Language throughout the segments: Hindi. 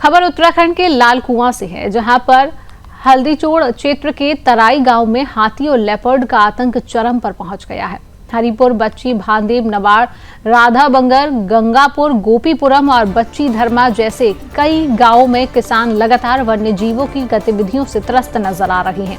खबर उत्तराखंड के लाल कुआं से है, जहां पर हल्दीचोड़ क्षेत्र के तराई गांव में हाथी और लेपर्ड का आतंक चरम पर पहुंच गया है। हरिपुर, बच्ची, भांदेव, नवाड़, राधा बंगर, गंगापुर, गोपीपुरम और बच्ची धर्मा जैसे कई गांवों में किसान लगातार वन्य जीवों की गतिविधियों से त्रस्त नजर आ रहे हैं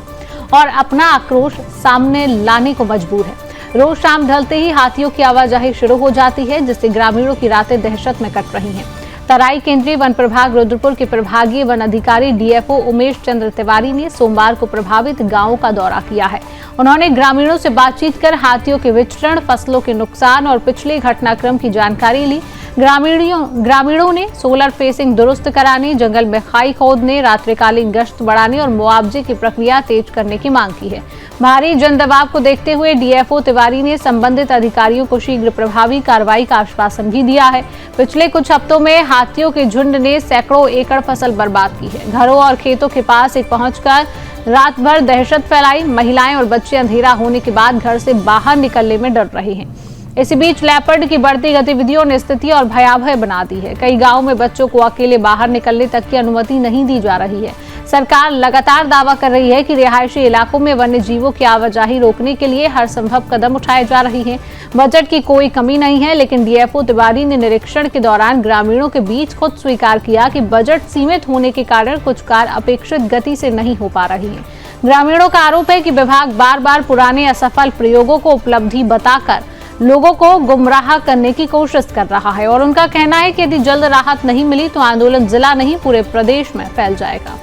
और अपना आक्रोश सामने लाने को मजबूर है। रोज शाम ढलते ही हाथियों की आवाजाही शुरू हो जाती है, जिससे ग्रामीणों की रातें दहशत में कट रही हैं। तराई केंद्रीय वन प्रभाग रुद्रपुर के प्रभागीय वन अधिकारी डीएफओ उमेश चंद्र तिवारी ने सोमवार को प्रभावित गांवों का दौरा किया है। उन्होंने ग्रामीणों से बातचीत कर हाथियों के विचरण, फसलों के नुकसान और पिछले घटनाक्रम की जानकारी ली। ग्रामीणों ने सोलर फेंसिंग दुरुस्त कराने, जंगल में खाई खोदने, रात्रिकालीन गश्त बढ़ाने और मुआवजे की प्रक्रिया तेज करने की मांग की है। भारी जन दबाव को देखते हुए डीएफओ तिवारी ने संबंधित अधिकारियों को शीघ्र प्रभावी कार्रवाई का आश्वासन भी दिया है। पिछले कुछ हफ्तों में हाथियों के झुंड ने सैकड़ों एकड़ फसल बर्बाद की है। घरों और खेतों के पास पहुंचकर रात भर दहशत फैलाई। महिलाएं और बच्चे अंधेरा होने के बाद घर से बाहर निकलने में डर रहे हैं। इसी बीच लेपर्ड की बढ़ती गतिविधियों ने स्थिति और भयावह बना दी है। कई गांवों में बच्चों को अकेले बाहर निकलने तक की अनुमति नहीं दी जा रही है। सरकार लगातार दावा कर रही है कि रिहायशी इलाकों में वन्य जीवों की आवाजाही रोकने के लिए हर संभव कदम उठाए जा रही हैं। बजट की कोई कमी नहीं है, लेकिन डीएफओ तिवारी ने निरीक्षण के दौरान ग्रामीणों के बीच खुद स्वीकार किया कि बजट सीमित होने के कारण कुछ कार्य अपेक्षित गति से नहीं हो पा रही है। ग्रामीणों का आरोप है कि विभाग बार बार पुराने असफल प्रयोगों को उपलब्धि बताकर लोगों को गुमराह करने की कोशिश कर रहा है और उनका कहना है कि यदि जल्द राहत नहीं मिली तो आंदोलन जिला नहीं पूरे प्रदेश में फैल जाएगा।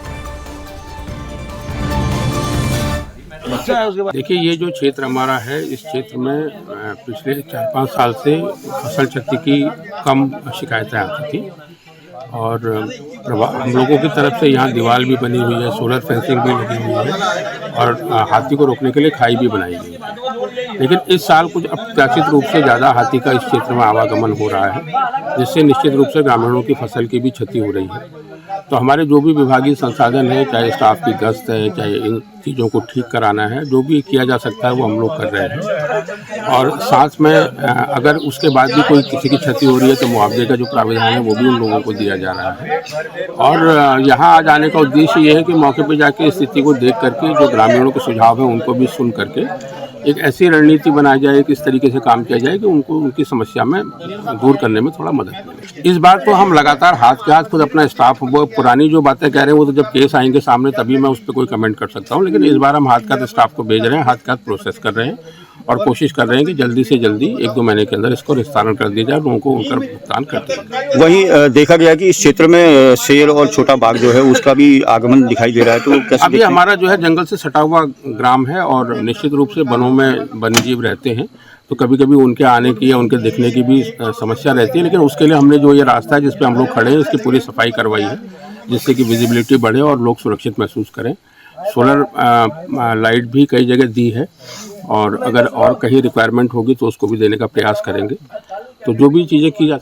देखिए, ये जो क्षेत्र हमारा है, इस क्षेत्र में पिछले 4-5 साल से फसल क्षति की कम शिकायतें आती थी और हम लोगों की तरफ से यहाँ दीवार भी बनी हुई है, सोलर फेंसिंग भी लगी हुई है और हाथी को रोकने के लिए खाई भी बनाई गई है। लेकिन इस साल कुछ अप्रत्याशित रूप से ज़्यादा हाथी का इस क्षेत्र में आवागमन हो रहा है, जिससे निश्चित रूप से ग्रामीणों की फसल की भी क्षति हो रही है। तो हमारे जो भी विभागीय संसाधन है, चाहे स्टाफ की गश्त है, चाहे इन चीज़ों को ठीक कराना है, जो भी किया जा सकता है वो हम लोग कर रहे हैं। और साथ में अगर उसके बाद भी कोई किसी की क्षति हो रही है तो मुआवजे का जो प्रावधान है वो भी उन लोगों को दिया जा रहा है। और यहाँ आ जाने का उद्देश्य ये है कि मौके पर जाके स्थिति को देख करके जो ग्रामीणों के सुझाव हैं उनको भी सुन करके एक ऐसी रणनीति बनाई जाए कि इस तरीके से काम किया जाए कि उनको उनकी समस्या में दूर करने में थोड़ा मदद मिले। इस बार तो हम लगातार हाथ के हाथ खुद अपना स्टाफ, वो पुरानी जो बातें कह रहे हैं वो तो जब केस आएंगे सामने तभी मैं उस पर कोई कमेंट कर सकता हूँ, लेकिन इस बार हम हाथ के हाथ स्टाफ को भेज रहे हैं, हाथ के हाथ प्रोसेस कर रहे हैं और कोशिश कर रहे हैं कि जल्दी से जल्दी 1-2 महीने के अंदर इसको निस्तारण कर दिया जाए, लोगों को उनका भुगतान कर दिया जाए। वहीं देखा गया कि इस क्षेत्र में शेर और छोटा बाघ जो है उसका भी आगमन दिखाई दे रहा है, तो कैसे? अभी हमारा जो है जंगल से सटा हुआ ग्राम है और निश्चित रूप से वनों में वन्यजीव रहते हैं, तो कभी कभी उनके आने की या उनके दिखने की भी समस्या रहती है। लेकिन उसके लिए हमने जो ये रास्ता है जिस पे हम लोग खड़े हैं उसकी पूरी सफाई करवाई है, जिससे कि विजिबिलिटी बढ़े और लोग सुरक्षित महसूस करें। सोलर लाइट भी कई जगह दी है और अगर और कहीं रिक्वायरमेंट होगी तो उसको भी देने का प्रयास करेंगे। तो जो भी चीज़ें की जा